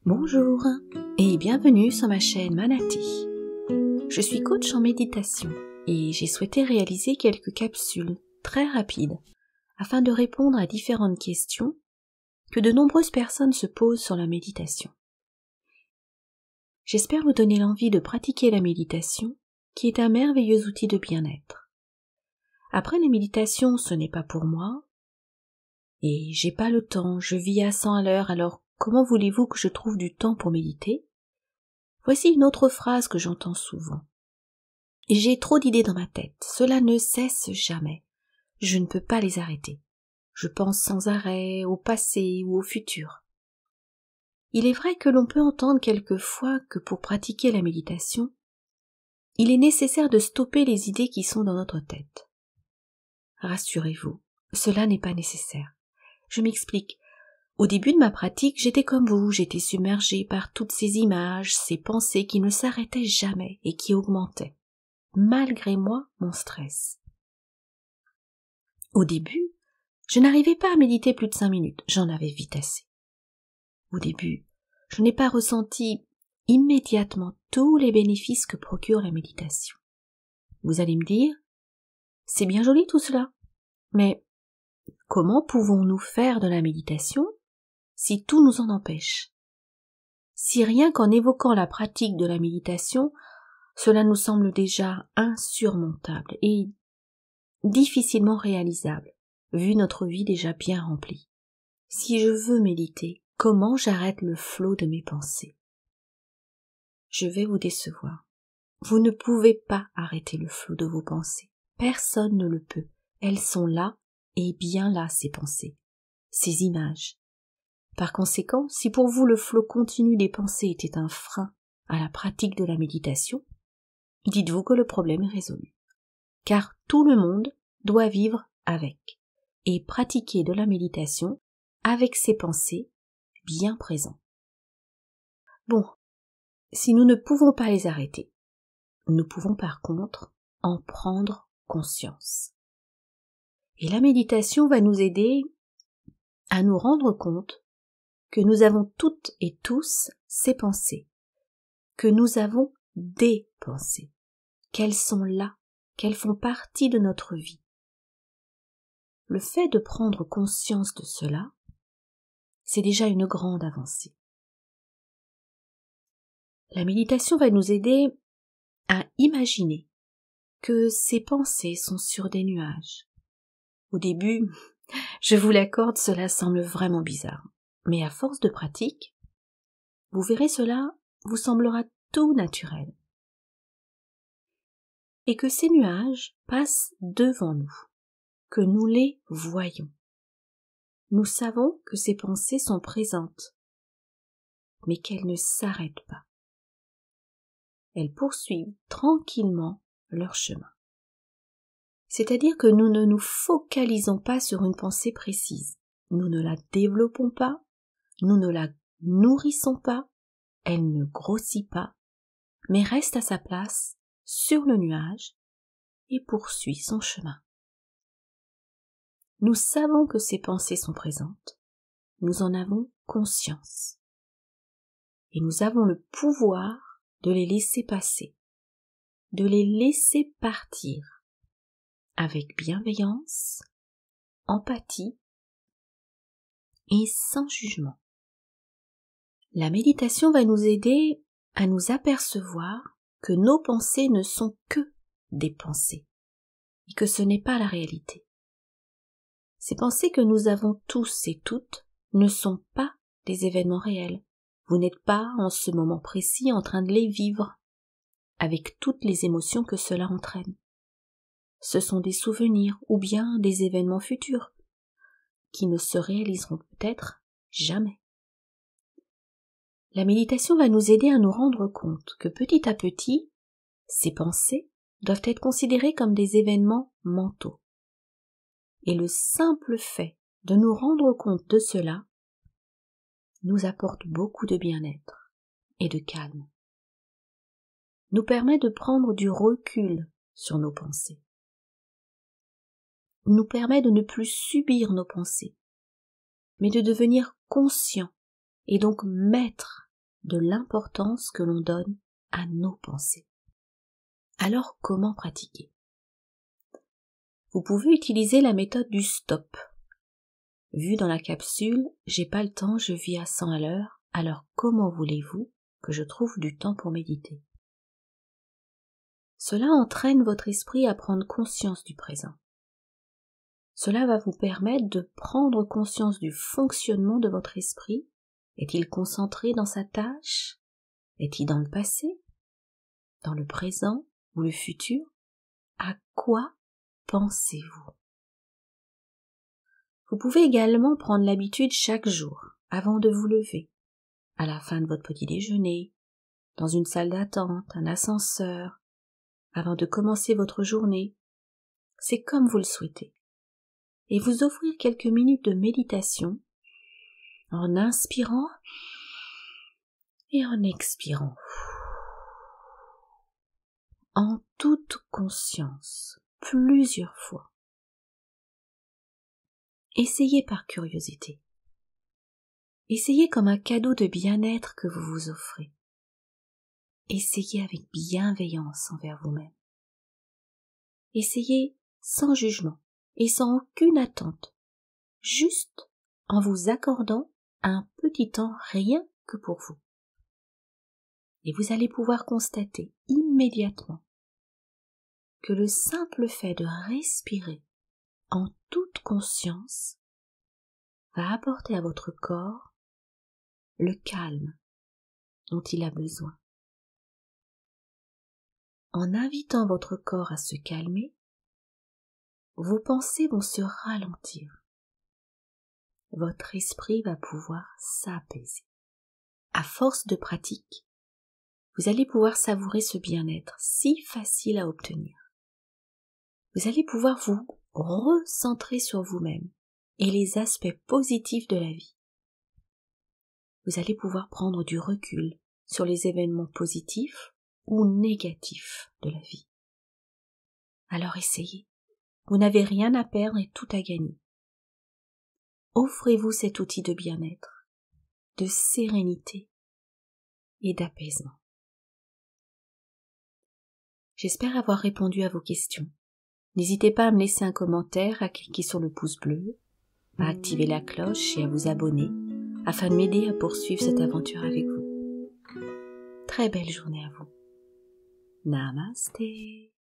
Bonjour et bienvenue sur ma chaîne Manati. Je suis coach en méditation et j'ai souhaité réaliser quelques capsules très rapides afin de répondre à différentes questions que de nombreuses personnes se posent sur la méditation. J'espère vous donner l'envie de pratiquer la méditation qui est un merveilleux outil de bien-être. Après la méditation, ce n'est pas pour moi et j'ai pas le temps, je vis à 100 à l'heure, alors comment voulez-vous que je trouve du temps pour méditer? Voici une autre phrase que j'entends souvent. J'ai trop d'idées dans ma tête, cela ne cesse jamais. Je ne peux pas les arrêter. Je pense sans arrêt au passé ou au futur. Il est vrai que l'on peut entendre quelquefois que pour pratiquer la méditation, il est nécessaire de stopper les idées qui sont dans notre tête. Rassurez-vous, cela n'est pas nécessaire. Je m'explique. Au début de ma pratique, j'étais comme vous, j'étais submergée par toutes ces images, ces pensées qui ne s'arrêtaient jamais et qui augmentaient, malgré moi, mon stress. Au début, je n'arrivais pas à méditer plus de 5 minutes, j'en avais vite assez. Au début, je n'ai pas ressenti immédiatement tous les bénéfices que procure la méditation. Vous allez me dire, c'est bien joli tout cela, mais comment pouvons-nous faire de la méditation si tout nous en empêche? Si rien qu'en évoquant la pratique de la méditation, cela nous semble déjà insurmontable et difficilement réalisable, vu notre vie déjà bien remplie. Si je veux méditer, comment j'arrête le flot de mes pensées? Je vais vous décevoir. Vous ne pouvez pas arrêter le flot de vos pensées. Personne ne le peut. Elles sont là, et bien là, ces pensées, ces images. Par conséquent, si pour vous le flot continu des pensées était un frein à la pratique de la méditation, dites-vous que le problème est résolu. Car tout le monde doit vivre avec et pratiquer de la méditation avec ses pensées bien présentes. Bon, si nous ne pouvons pas les arrêter, nous pouvons par contre en prendre conscience. Et la méditation va nous aider à nous rendre compte que nous avons toutes et tous ces pensées, que nous avons des pensées, qu'elles sont là, qu'elles font partie de notre vie. Le fait de prendre conscience de cela, c'est déjà une grande avancée. La méditation va nous aider à imaginer que ces pensées sont sur des nuages. Au début, je vous l'accorde, cela semble vraiment bizarre. Mais à force de pratique, vous verrez cela vous semblera tout naturel. Et que ces nuages passent devant nous, que nous les voyons. Nous savons que ces pensées sont présentes, mais qu'elles ne s'arrêtent pas. Elles poursuivent tranquillement leur chemin. C'est-à-dire que nous ne nous focalisons pas sur une pensée précise. Nous ne la développons pas, nous ne la nourrissons pas, elle ne grossit pas, mais reste à sa place sur le nuage et poursuit son chemin. Nous savons que ces pensées sont présentes, nous en avons conscience. Et nous avons le pouvoir de les laisser passer, de les laisser partir, avec bienveillance, empathie et sans jugement. La méditation va nous aider à nous apercevoir que nos pensées ne sont que des pensées et que ce n'est pas la réalité. Ces pensées que nous avons tous et toutes ne sont pas des événements réels. Vous n'êtes pas en ce moment précis en train de les vivre avec toutes les émotions que cela entraîne. Ce sont des souvenirs ou bien des événements futurs qui ne se réaliseront peut-être jamais. La méditation va nous aider à nous rendre compte que petit à petit, ces pensées doivent être considérées comme des événements mentaux. Et le simple fait de nous rendre compte de cela nous apporte beaucoup de bien-être et de calme, nous permet de prendre du recul sur nos pensées, nous permet de ne plus subir nos pensées, mais de devenir conscient et donc maître de l'importance que l'on donne à nos pensées. Alors comment pratiquer? Vous pouvez utiliser la méthode du stop. Vu dans la capsule, j'ai pas le temps, je vis à 100 à l'heure, alors comment voulez-vous que je trouve du temps pour méditer? Cela entraîne votre esprit à prendre conscience du présent. Cela va vous permettre de prendre conscience du fonctionnement de votre esprit. Est-il concentré dans sa tâche? Est-il dans le passé? Dans le présent ou le futur? À quoi pensez-vous? Vous pouvez également prendre l'habitude chaque jour, avant de vous lever, à la fin de votre petit déjeuner, dans une salle d'attente, un ascenseur, avant de commencer votre journée. C'est comme vous le souhaitez. Et vous offrir quelques minutes de méditation en inspirant et en expirant. En toute conscience, plusieurs fois. Essayez par curiosité. Essayez comme un cadeau de bien-être que vous vous offrez. Essayez avec bienveillance envers vous-même. Essayez sans jugement et sans aucune attente, juste en vous accordant un petit temps rien que pour vous. Et vous allez pouvoir constater immédiatement que le simple fait de respirer en toute conscience va apporter à votre corps le calme dont il a besoin. En invitant votre corps à se calmer, vos pensées vont se ralentir. Votre esprit va pouvoir s'apaiser. À force de pratique, vous allez pouvoir savourer ce bien-être si facile à obtenir. Vous allez pouvoir vous recentrer sur vous-même et les aspects positifs de la vie. Vous allez pouvoir prendre du recul sur les événements positifs ou négatifs de la vie. Alors essayez. Vous n'avez rien à perdre et tout à gagner. Offrez-vous cet outil de bien-être, de sérénité et d'apaisement. J'espère avoir répondu à vos questions. N'hésitez pas à me laisser un commentaire, à cliquer sur le pouce bleu, à activer la cloche et à vous abonner afin de m'aider à poursuivre cette aventure avec vous. Très belle journée à vous. Namasté.